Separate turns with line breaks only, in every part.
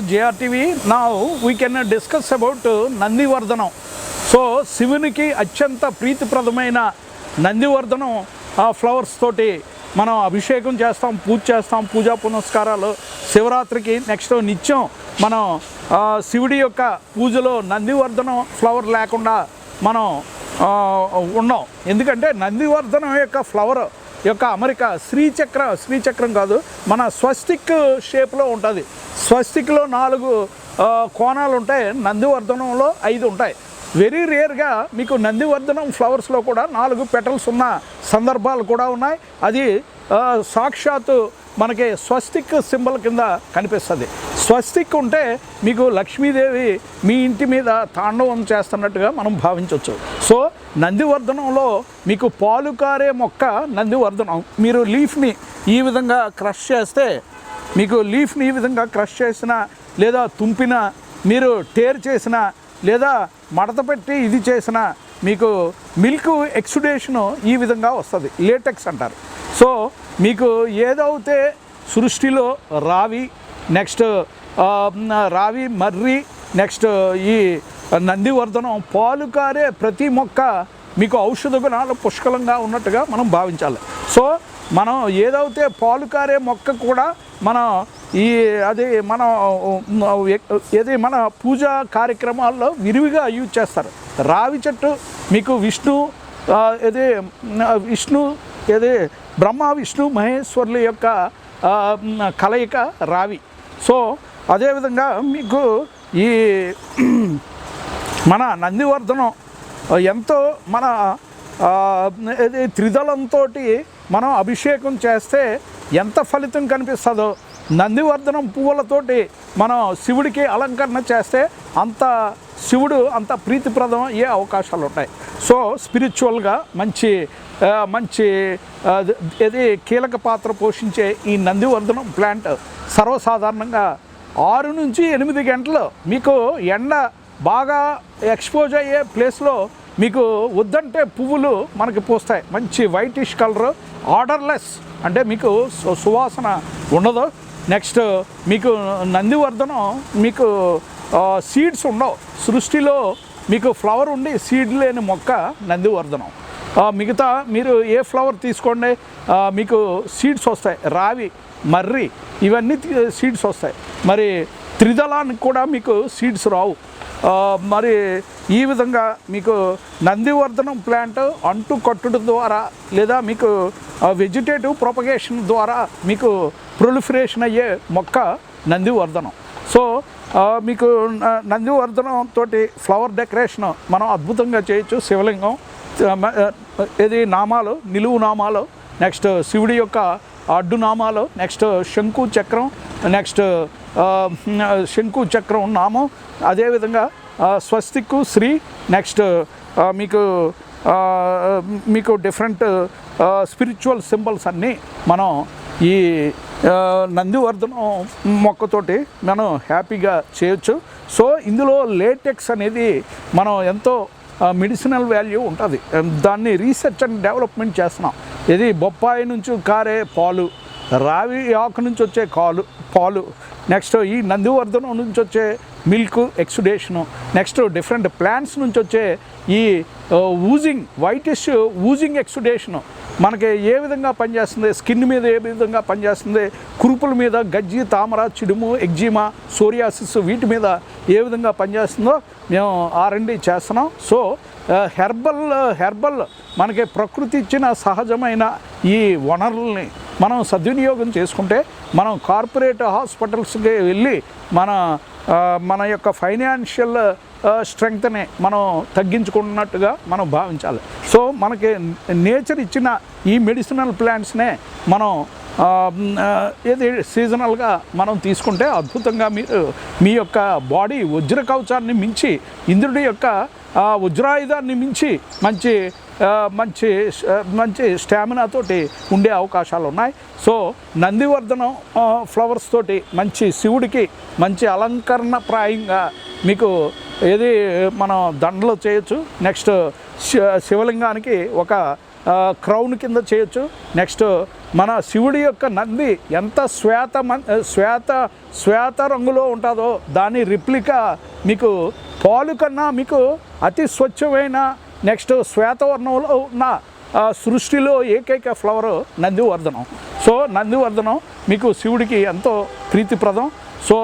JRTV. Now we can discuss about Nandivardhanam. So శివునికి అత్యంత ప్రీతిప్రదమైన నందివర్ధనం ఫ్లవర్స్ తోటి మనం అభిషేకం చేస్తాం, పూజ చేస్తాం, పూజా పునస్కారాలు శివరాత్రికి. నెక్స్ట్ నిత్యం మనం శివుడి యొక్క పూజలో నందివర్ధనం ఫ్లవర్ లేకుండా మనం ఉన్నాం. ఎందుకంటే నందివర్ధనం యొక్క ఫ్లవర్ యొక్క అమరిక శ్రీచక్రం కాదు, మన స్వస్తిక్ షేప్లో ఉంటుంది. స్వస్తిక్లో 4 కోణాలు ఉంటాయి, నందివర్ధనంలో 5 ఉంటాయి. వెరీ రేర్గా మీకు నందివర్ధనం ఫ్లవర్స్లో కూడా 4 పెటల్స్ ఉన్న సందర్భాలు కూడా ఉన్నాయి. అది సాక్షాత్తు మనకి స్వస్తిక్ సింబల్ కింద కనిపిస్తుంది. స్వస్తిక్ ఉంటే మీకు లక్ష్మీదేవి మీ ఇంటి మీద తాండవం చేస్తున్నట్టుగా మనం భావించవచ్చు. సో నందివర్ధనంలో మీకు పాలు కారే మొక్క నందివర్ధనం. మీరు లీఫ్ని ఈ విధంగా క్రష్ చేస్తే, మీకు లీఫ్ని ఈ విధంగా క్రష్ చేసిన లేదా తుంపిన, మీరు టేర్ చేసిన లేదా మడత పెట్టి ఇది చేసిన మీకు మిల్క్ ఎక్సుడేషను ఈ విధంగా వస్తుంది. లేటెక్స్ అంటారు. సో మీకు ఏదైతే సృష్టిలో రావి, నెక్స్ట్ రావి మర్రి, నెక్స్ట్ ఈ నందివర్ధనం పాలు కారే ప్రతి మొక్క మీకు ఔషధ గుణాలు పుష్కలంగా ఉన్నట్టుగా మనం భావించాలి. సో మనం ఏదైతే పాలు కారే మొక్క కూడా మనం మన పూజా కార్యక్రమాల్లో విరివిగా యూజ్ చేస్తారు. రావి చెట్టు మీకు బ్రహ్మ విష్ణు మహేశ్వరుల యొక్క కలయిక రావి. సో అదేవిధంగా మీకు ఈ మన నందివర్ధనం ఎంతో మన త్రిదళంతో మనం అభిషేకం చేస్తే ఎంత ఫలితం కనిపిస్తుందో, నందివర్ధనం పువ్వులతోటి మనం శివుడికి అలంకరణ చేస్తే శివుడు అంత ప్రీతిప్రదం అయ్యే అవకాశాలు ఉంటాయి. సో స్పిరిచువల్గా మంచి కీలక పాత్ర పోషించే ఈ నందివర్ధనం ప్లాంట్ సర్వసాధారణంగా 6 నుంచి 8 గంటలు మీకు ఎండ బాగా ఎక్స్పోజ్ అయ్యే ప్లేస్లో మీకు వద్దంటే పువ్వులు మనకి పూస్తాయి. మంచి వైటిష్ కలర్, ఆర్డర్లెస్, అంటే మీకు సువాసన ఉండదు. నెక్స్ట్ మీకు నందివర్ధనం మీకు సీడ్స్ ఉండవు. సృష్టిలో మీకు ఫ్లవర్ ఉండి సీడ్ లేని మొక్క నందివర్ధనం. మిగతా మీరు ఏ ఫ్లవర్ తీసుకోండి మీకు సీడ్స్ వస్తాయి. రావి, మర్రి ఇవన్నీ సీడ్స్ వస్తాయి. మరి త్రిదళానికి కూడా మీకు సీడ్స్ రావు. మరి ఈ విధంగా మీకు నందివర్ధనం ప్లాంట్ అంటు కట్టుడు ద్వారా లేదా మీకు వెజిటేటివ్ ప్రొపగేషన్ ద్వారా మీకు ప్రొలిఫరేషన్ అయ్యే మొక్క నందివర్ధనం. సో మీకు నందివర్ధనం తోటి ఫ్లవర్ డెకరేషన్ మనం అద్భుతంగా చేయొచ్చు. శివలింగం నామాలు, నిలువు నామాలు, నెక్స్ట్ శివుడి యొక్క అడ్డు నామాలు, నెక్స్ట్ శంకు చక్రం, నెక్స్ట్ శంకు చక్రం నామం, అదేవిధంగా స్వస్తిక్కు శ్రీ, నెక్స్ట్ మీకు డిఫరెంట్ స్పిరిచువల్ సింబల్స్ అన్నీ మనం ఈ నందివర్ధనం మొక్కతోటి మనం హ్యాపీగా చేయొచ్చు. సో ఇందులో లేటెక్స్ అనేది మనం ఎంతో మెడిసినల్ వాల్యూ ఉంటుంది. దాన్ని రీసెర్చ్ అండ్ డెవలప్మెంట్ చేస్తున్నాం. ఇది బొప్పాయి నుంచి కారే పాలు, రావి ఆకు నుంచి వచ్చే పాలు, నెక్స్ట్ ఈ నందివర్ధనం నుంచి వచ్చే మిల్క్ ఎక్సుడేషను, నెక్స్ట్ డిఫరెంట్ ప్లాంట్స్ నుంచి వచ్చే ఈ వైటిష్ ఊజింగ్ ఎక్సుడేషను మనకి ఏ విధంగా పనిచేస్తుంది, స్కిన్ మీద ఏ విధంగా పనిచేస్తుంది, కురుపుల మీద గజ్జి, తామర, చిడుము, ఎగ్జిమా, సోరియాసిస్ వీటి మీద ఏ విధంగా పనిచేస్తుందో మేము R&D చేస్తున్నాం. సో హెర్బల్ మనకి ప్రకృతి ఇచ్చిన సహజమైన ఈ వనరుల్ని మనం సద్వినియోగం చేసుకుంటే మనం కార్పొరేట్ హాస్పిటల్స్కి వెళ్ళి మన యొక్క ఫైనాన్షియల్ స్ట్రెంగ్త్ని మనం తగ్గించుకున్నట్టుగా మనం భావించాలి. సో మనకి నేచర్ ఇచ్చిన ఈ మెడిసినల్ ప్లాంట్స్నే మనం సీజనల్గా మనం తీసుకుంటే అద్భుతంగా మీ యొక్క బాడీ వజ్ర కవచాన్ని మించి, ఇంద్రుడి యొక్క వజ్రాయుధాన్ని మించి మంచి స్టామినా తోటి ఉండే అవకాశాలు ఉన్నాయి. సో నందివర్ధనం ఫ్లవర్స్ తోటి మంచి శివుడికి మంచి అలంకరణ ప్రాయంగా మీకు మనం దండలు చేయొచ్చు. నెక్స్ట్ శివలింగానికి ఒక క్రౌన్ కింద చేయొచ్చు. నెక్స్ట్ మన శివుడి యొక్క నంది ఎంత శ్వేత రంగులో ఉంటుందో దాని రిప్లికా మీకు పాలు కన్నా మీకు అతి స్వచ్ఛమైన నెక్స్ట్ శ్వేతవర్ణంలో ఉన్న సృష్టిలో ఏకైక ఫ్లవర్ నందివర్ధనం. సో నందివర్ధనం మీకు శివుడికి ఎంతో ప్రీతిప్రదం. సో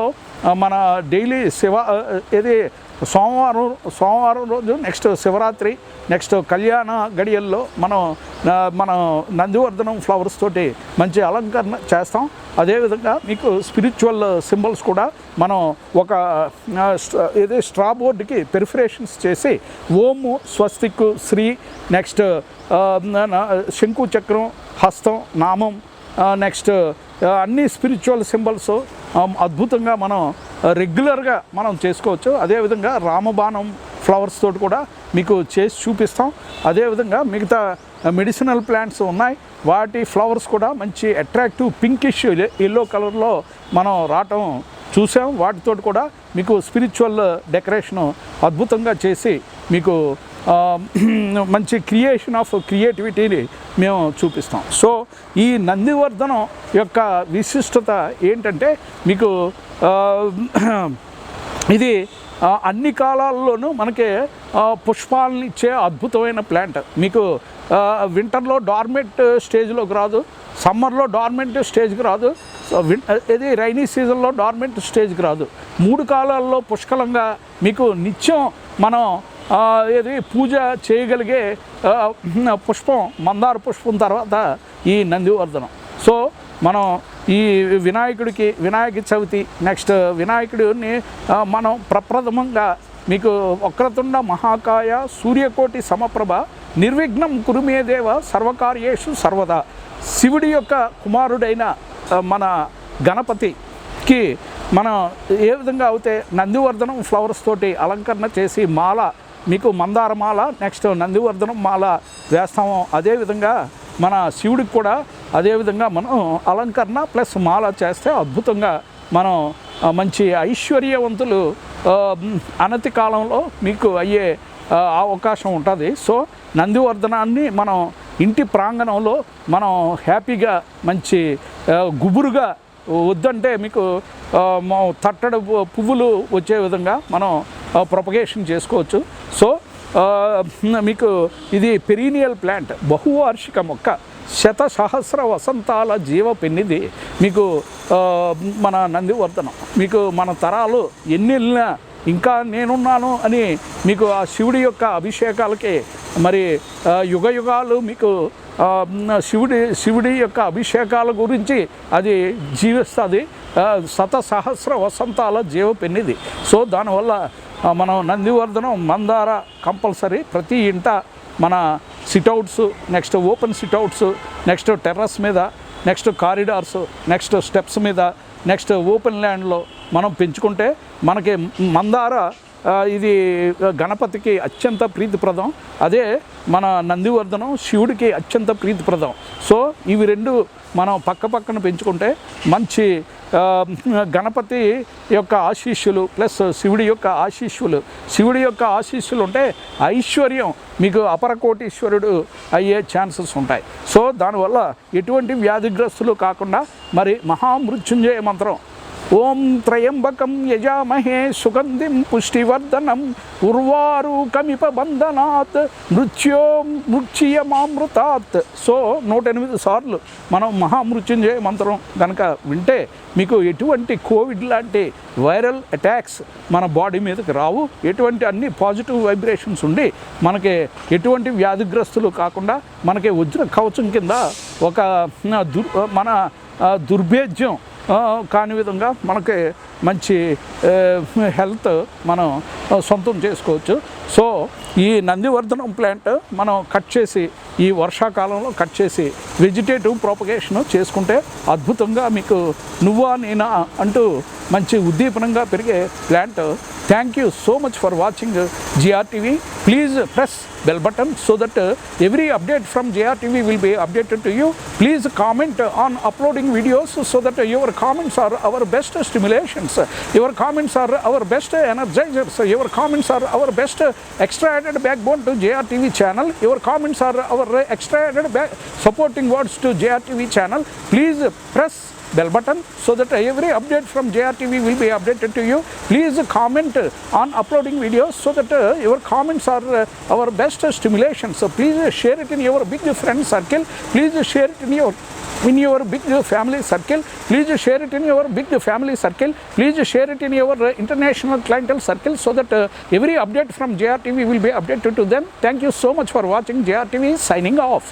మన డైలీ ఇది సోమవారం రోజు నెక్స్ట్ శివరాత్రి నెక్స్ట్ కళ్యాణ గడియల్లో మనం నందివర్ధనం ఫ్లవర్స్ తోటి మంచి అలంకరణ చేస్తాం. అదేవిధంగా మీకు స్పిరిచువల్ సింబల్స్ కూడా మనం ఒక స్ట్రా బోర్డుకి పెరిఫరేషన్స్ చేసి ఓము, స్వస్తిక్, శ్రీ, నెక్స్ట్ శంకు చక్రం, హస్తం, నామం, నెక్స్ట్ అన్ని స్పిరిచువల్ సింబల్స్ అద్భుతంగా మనం రెగ్యులర్గా మనం చేసుకోవచ్చు. అదేవిధంగా రామబాణం ఫ్లవర్స్ తోటి కూడా మీకు చేసి చూపిస్తాం. అదేవిధంగా మిగతా మెడిసినల్ ప్లాంట్స్ ఉన్నాయి, వాటి ఫ్లవర్స్ కూడా మంచి అట్రాక్టివ్ పింకిష్ ఎల్లో కలర్లో మనం రావటం చూసాం. వాటితోటి కూడా మీకు స్పిరిచువల్ డెకరేషను అద్భుతంగా చేసి మీకు మంచి క్రియేషన్ ఆఫ్ క్రియేటివిటీని మేము చూపిస్తాం. సో ఈ నందివర్ధనం యొక్క విశిష్టత ఏంటంటే మీకు ఇది అన్ని కాలాల్లోనూ మనకి పుష్పాలను ఇచ్చే అద్భుతమైన ప్లాంట్. మీకు వింటర్లో డార్మెంట్ స్టేజ్లోకి రాదు, సమ్మర్లో డార్మెంట్ స్టేజ్కి రాదు, ఇది రైనీ సీజన్లో డార్మెంట్ స్టేజ్కి రాదు. 3 కాలాల్లో పుష్కలంగా మీకు నిత్యం మనం ఇది పూజ చేయగలిగే పుష్పం మందార పుష్పం తర్వాత ఈ నందివర్ధనం. సో మనం ఈ వినాయక చవితి నెక్స్ట్ వినాయకుడిని మనం ప్రప్రథమంగా మీకు వక్రతుండ మహాకాయ సూర్యకోటి సమప్రభ నిర్విఘ్నం కురుమే దేవ సర్వకార్యేషు సర్వదా శివుడి యొక్క కుమారుడైన మన గణపతికి మనం ఏ విధంగా అయితే నందివర్ధనం ఫ్లవర్స్ తోటి అలంకరణ చేసి మాల మీకు మందార మాల నెక్స్ట్ నందివర్ధనం మాల వేస్తాము, అదేవిధంగా మన శివుడికి కూడా అదేవిధంగా మనం అలంకరణ ప్లస్ మాల చేస్తే అద్భుతంగా మనం మంచి ఐశ్వర్యవంతులు అనతి కాలంలో మీకు అయ్యే అవకాశం ఉంటుంది. సో నందివర్ధనాన్ని మనం ఇంటి ప్రాంగణంలో మనం హ్యాపీగా మంచి గుబురుగా వద్దంటే మీకు తట్టడు పువ్వులు వచ్చే విధంగా మనం ప్రొపగేషన్ చేసుకోవచ్చు. సో మీకు ఇది పెరీనియల్ ప్లాంట్, బహువార్షిక మొక్క, శతసహస్ర వసంతాల జీవ పెన్నిది మీకు మన నందివర్ధనం. మీకు మన తరాలు ఎన్ని వెళ్ళినా ఇంకా నేనున్నాను అని మీకు ఆ శివుడి యొక్క అభిషేకాలకి మరి యుగ యుగాలు మీకు శివుడి యొక్క అభిషేకాల గురించి అది జీవిస్తుంది. శతసహస్ర వసంతాల జీవ పెన్నిది. సో దానివల్ల మనం నందివర్ధనం మందార కంపల్సరీ ప్రతి ఇంట మన sit-outs next open sit-outs next terrace మీద నెక్స్ట్ కారిడార్స్ నెక్స్ట్ స్టెప్స్ మీద నెక్స్ట్ ఓపెన్ ల్యాండ్లో మనం పెంచుకుంటే మనకి మందార ఇది గణపతికి అత్యంత ప్రీతిప్రదం, అదే మన నందివర్ధనం శివుడికి అత్యంత ప్రీతిప్రదం. సో ఇవి రెండు మనం పక్కన పెంచుకుంటే మంచి గణపతి యొక్క ఆశీస్సులు ప్లస్ శివుడి యొక్క ఆశీస్సులు ఉంటే ఐశ్వర్యం మీకు అపరకోటీశ్వరుడు అయ్యే ఛాన్సెస్ ఉంటాయి. సో దానివల్ల ఎటువంటి వ్యాధిగ్రస్తులు కాకుండా మరి మహామృత్యుంజయ మంత్రం ఓం త్రయంబకం యజామహే సుగంధిం పుష్టివర్ధనం ఉర్వారుకమిప బంధనాత్ మృత్యుయమామృతాత్. సో 108 సార్లు మనం మహామృత్యుంజయ మంత్రం కనుక వింటే మీకు ఎటువంటి కోవిడ్ లాంటి వైరల్ అటాక్స్ మన బాడీ మీదకి రావు, ఎటువంటి అన్ని పాజిటివ్ వైబ్రేషన్స్ ఉండి మనకి ఎటువంటి వ్యాధిగ్రస్తులు కాకుండా మనకి వజ్ర కవచం కింద ఒక మన దుర్భేద్యం కాని విధంగా మనకి మంచి హెల్త్ మనం సొంతం చేసుకోవచ్చు. సో ఈ నందివర్ధనం ప్లాంట్ మనం కట్ చేసి ఈ వర్షాకాలంలో కట్ చేసి వెజిటేటివ్ ప్రాపగేషన్ చేసుకుంటే అద్భుతంగా మీకు నువ్వా నేనా అంటూ మంచి ఉద్దీపనంగా పెరిగే plant. Thank you so much for watching JRTV. Please press bell button so that every update from JRTV will be updated to you. Please comment on uploading videos so that your comments are our best stimulations. Your comments are our best energizers. Your comments are our best extra added backbone to JRTV channel. Your comments are our extra added supporting words to JRTV channel, please press bell button so that every update from JRTV will be updated to you. Please comment on uploading videos so that your comments are our best stimulation. So please share it in your big friend circle. Please share it in your big family circle. Please share it in your big family circle. Please share it in your international clientele circle so that every update from JRTV will be updated to them. Thank you so much for watching. JRTV signing off.